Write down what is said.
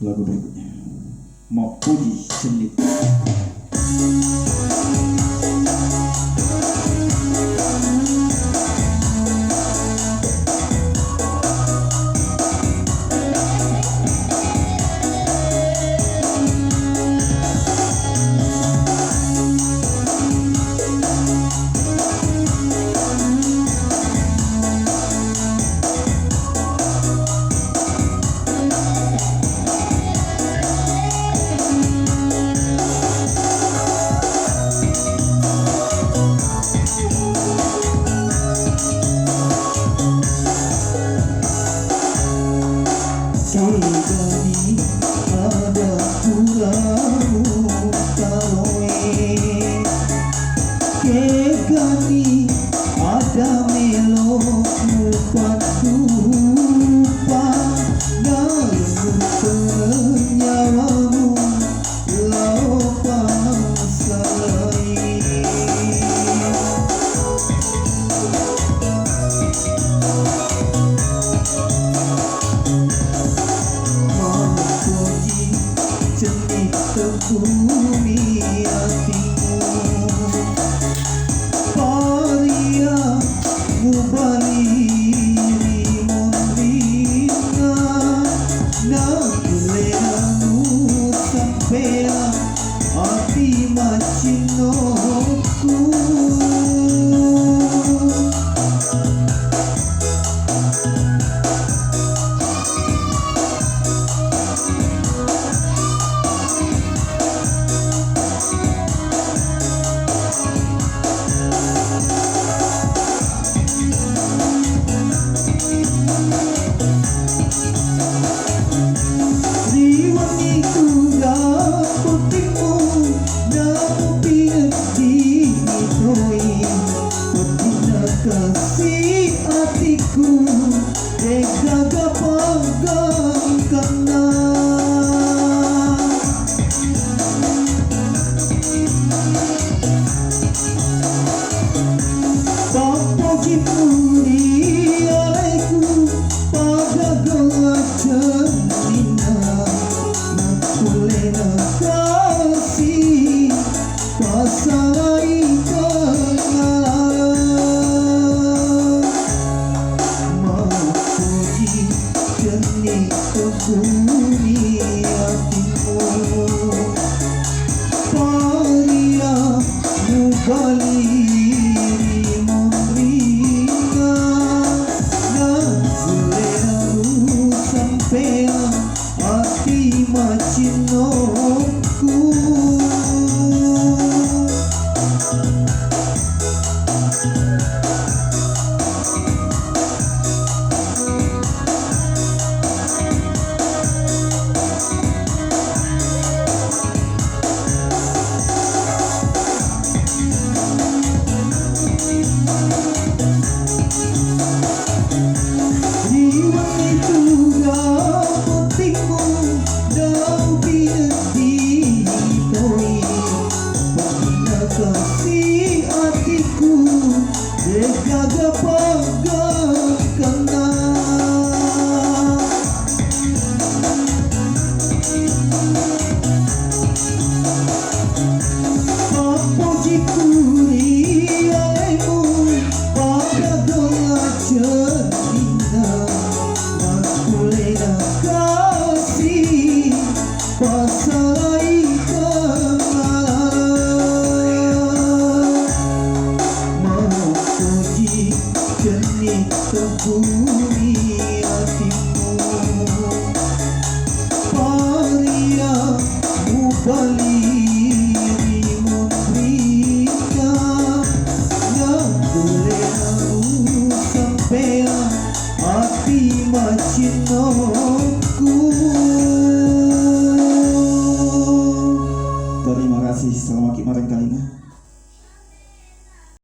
lagu berikutnya mau puji cendik. Kegani ada puramu taroe, kegani ada melo mupadupa, dalam penyawamu lapang salai. Bumi hatimu paria mubaliri mondina nagulenu sampea hati macinoku. Kasih hatiku degaga panggang kena Papoji puri alaiku pada gelap cermina nakulena kasih pasalai bumi hatimu paria mubaliri mondrina nagulenu sampea hati macinoku. Kasih hatiku degaga panggang kena Papoji puri alaimu pada gelap cermina nakulena kasih pasalai jernih bumi hatimu paria mubaliri mondrina nagulenu sampea hati macinoku. Terima kasih, selamat malam kalian.